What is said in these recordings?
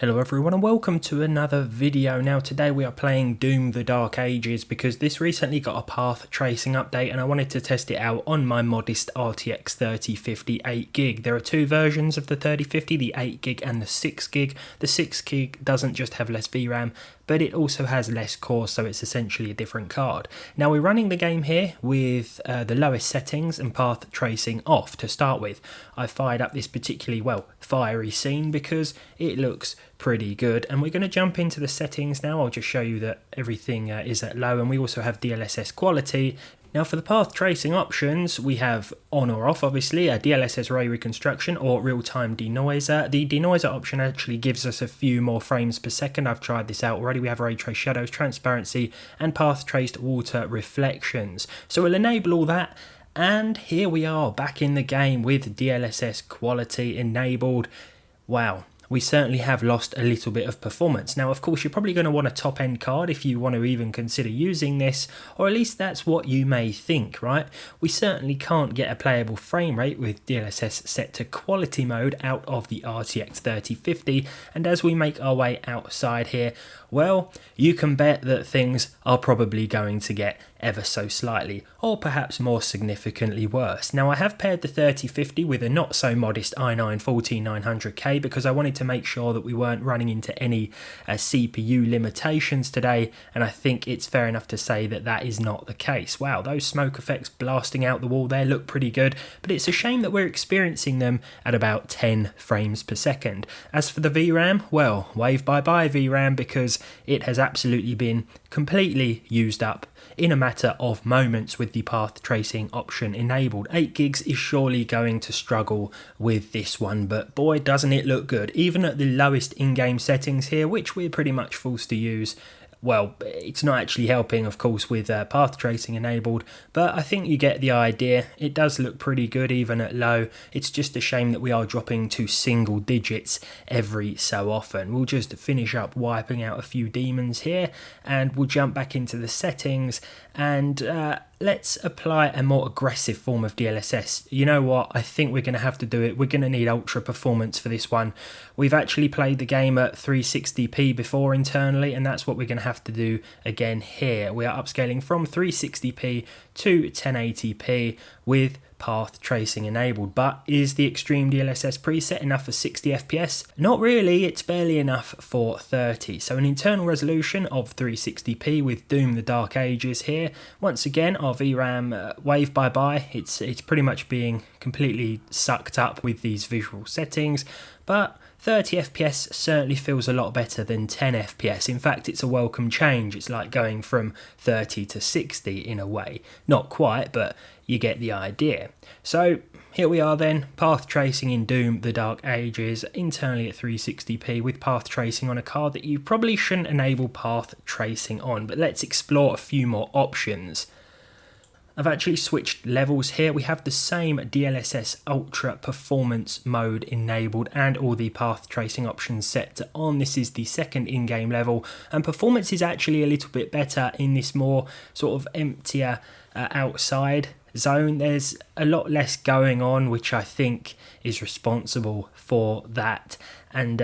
Hello everyone and welcome to another video. Now today we are playing Doom the Dark Ages because this recently got a path tracing update and I wanted to test it out on my modest RTX 3050 8GB. There are two versions of the 3050, the 8GB and the 6GB. The 6GB doesn't just have less VRAM, but it also has less cores, so it's essentially a different card. Now we're running the game here with the lowest settings and path tracing off to start with. I fired up this particularly, fiery scene because it looks pretty good, and we're going to jump into the settings now. I'll just show you that everything is at low, and we also have DLSS quality. Now for the path tracing options, we have on or off, obviously, a DLSS ray reconstruction or real-time denoiser. The denoiser option actually gives us a few more frames per second. I've tried this out already. We have ray trace shadows, transparency, and path traced water reflections. So we'll enable all that. And here we are back in the game with DLSS quality enabled. Wow. We certainly have lost a little bit of performance. Now, of course, you're probably going to want a top-end card if you want to even consider using this, or at least that's what you may think, right? We certainly can't get a playable frame rate with DLSS set to quality mode out of the RTX 3050, and as we make our way outside here, well, you can bet that things are probably going to get ever so slightly, or perhaps more significantly worse. Now I have paired the 3050 with a not so modest i9-14900K because I wanted to make sure that we weren't running into any CPU limitations today, and I think it's fair enough to say that that is not the case. Wow, those smoke effects blasting out the wall there look pretty good, but it's a shame that we're experiencing them at about 10 frames per second. As for the VRAM, well, wave bye-bye VRAM, because it has absolutely been completely used up in a matter of moments with the path tracing option enabled. 8GB is surely going to struggle with this one, but boy doesn't it look good. Even at the lowest in-game settings here, which we're pretty much forced to use, well, it's not actually helping, of course, with path tracing enabled, but I think you get the idea. It does look pretty good even at low. It's just a shame that we are dropping to single digits every so often. We'll just finish up wiping out a few demons here, and we'll jump back into the settings, and let's apply a more aggressive form of DLSS. You know what? I think we're going to have to do it. We're going to need ultra performance for this one. We've actually played the game at 360p before internally, and that's what we're going to have to do again here. We are upscaling from 360p to 1080p with path tracing enabled. But is the extreme DLSS preset enough for 60 FPS? Not really, it's barely enough for 30. So an internal resolution of 360p with Doom the Dark Ages here. Once again, our VRAM wave bye-bye. It's pretty much being completely sucked up with these visual settings, but 30 FPS certainly feels a lot better than 10 FPS. In fact, it's a welcome change. It's like going from 30 to 60 in a way. Not quite, but you get the idea. So here we are then, path tracing in Doom the Dark Ages, internally at 360p with path tracing on a card that you probably shouldn't enable path tracing on, but let's explore a few more options. I've actually switched levels here. We have the same DLSS Ultra Performance mode enabled and all the path tracing options set to on. This is the second in-game level, and performance is actually a little bit better in this more sort of emptier outside zone. There's a lot less going on, which I think is responsible for that. And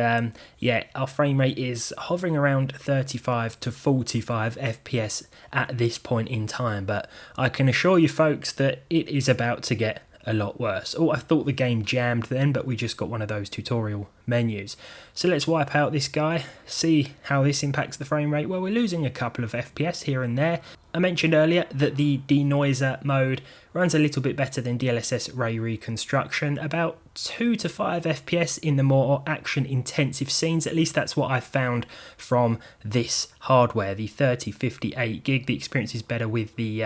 yeah, our frame rate is hovering around 35 to 45 FPS at this point in time, but I can assure you folks that it is about to get a lot worse. Oh, I thought the game jammed then, but we just got one of those tutorial menus. So let's wipe out this guy, see how this impacts the frame rate. Well, we're losing a couple of FPS here and there. I mentioned earlier that the denoiser mode runs a little bit better than DLSS ray reconstruction, about 2 to 5 FPS in the more action intensive scenes. At least that's what I found from this hardware, the 3050 8GB. The experience is better with the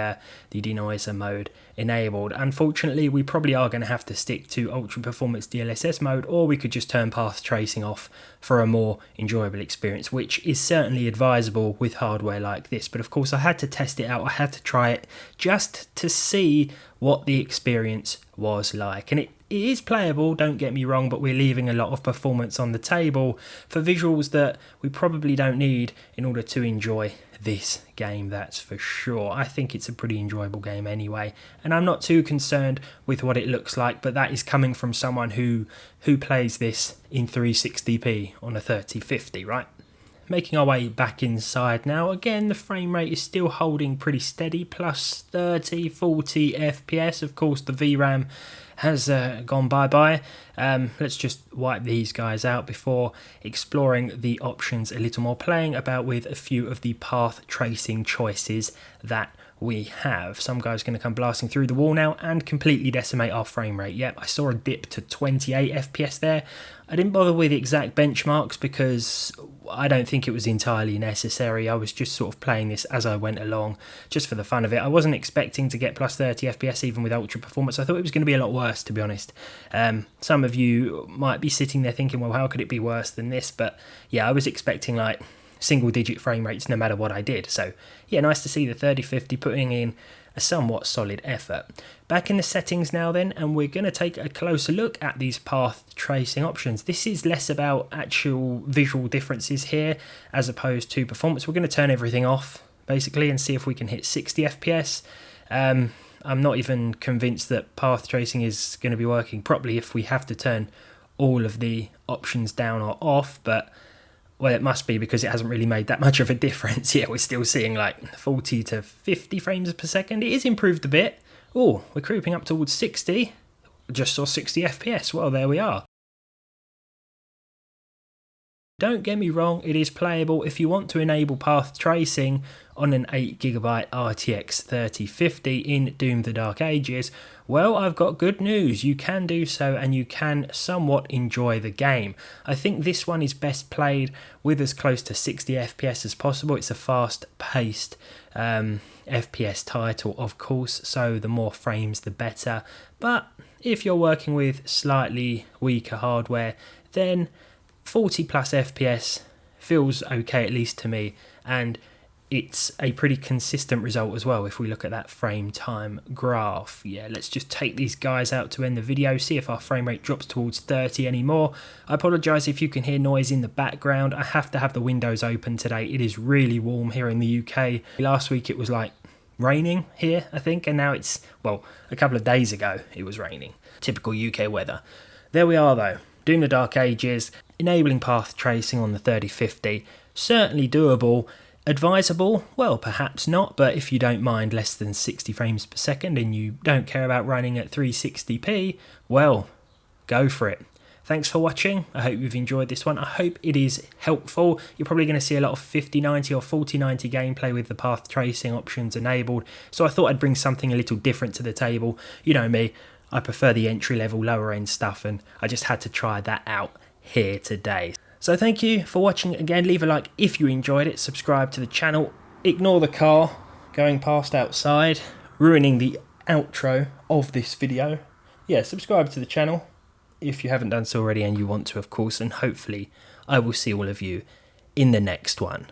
denoiser mode enabled. Unfortunately, we probably are going to have to stick to ultra performance DLSS mode, or we could just turn path tracing off for a more enjoyable experience, which is certainly advisable with hardware like this. But of course I had to test it out, I had to try it just to see what the experience was like, and it it is playable, don't get me wrong, but we're leaving a lot of performance on the table for visuals that we probably don't need in order to enjoy this game, that's for sure. I think it's a pretty enjoyable game anyway, and I'm not too concerned with what it looks like, but that is coming from someone who plays this in 360p on a 3050, right? Making our way back inside now. Again, the frame rate is still holding pretty steady, plus 30, 40 FPS. Of course, the VRAM has gone bye-bye. Let's just wipe these guys out before exploring the options a little more, playing about with a few of the path tracing choices that we have. Some guy's going to come blasting through the wall now and completely decimate our frame rate. Yep, I saw a dip to 28 FPS there. I didn't bother with exact benchmarks because I don't think it was entirely necessary. I was just sort of playing this as I went along, just for the fun of it. I wasn't expecting to get plus 30 FPS even with ultra performance. I thought it was going to be a lot worse, to be honest. Some of you might be sitting there thinking, well, how could it be worse than this? But yeah, I was expecting like single digit frame rates no matter what I did. So yeah, nice to see the 3050 putting in a somewhat solid effort. Back in the settings now then, and we're going to take a closer look at these path tracing options. This is less about actual visual differences here as opposed to performance. We're going to turn everything off basically and see if we can hit 60 FPS. I'm not even convinced that path tracing is going to be working properly if we have to turn all of the options down or off, but well, it must be because it hasn't really made that much of a difference. Yeah, we're still seeing like 40 to 50 frames per second. It is improved a bit. Oh, we're creeping up towards 60. Just saw 60 FPS. Well, there we are. Don't get me wrong, it is playable. If you want to enable path tracing on an 8GB RTX 3050 in Doom the Dark Ages, well, I've got good news. You can do so and you can somewhat enjoy the game. I think this one is best played with as close to 60 FPS as possible. It's a fast-paced FPS title, of course, so the more frames the better. But if you're working with slightly weaker hardware, then 40 plus FPS feels okay, at least to me, and it's a pretty consistent result as well if we look at that frame time graph. Yeah, let's just take these guys out to end the video, see if our frame rate drops towards 30 anymore. I apologise if you can hear noise in the background. I have to have the windows open today. It is really warm here in the UK. Last week it was like raining here, I think, and now it's, well, a couple of days ago it was raining. Typical UK weather. There we are though. Doom the Dark Ages, enabling path tracing on the 3050, certainly doable. Advisable? Well, perhaps not, but if you don't mind less than 60 frames per second and you don't care about running at 360p, well, go for it. Thanks for watching. I hope you've enjoyed this one. I hope it is helpful. You're probably going to see a lot of 5090 or 4090 gameplay with the path tracing options enabled, so I thought I'd bring something a little different to the table. You know me, I prefer the entry-level, lower-end stuff, and I just had to try that out here today. So thank you for watching. Again, leave a like if you enjoyed it, subscribe to the channel, ignore the car going past outside, ruining the outro of this video. Yeah, subscribe to the channel if you haven't done so already and you want to, of course, and hopefully I will see all of you in the next one.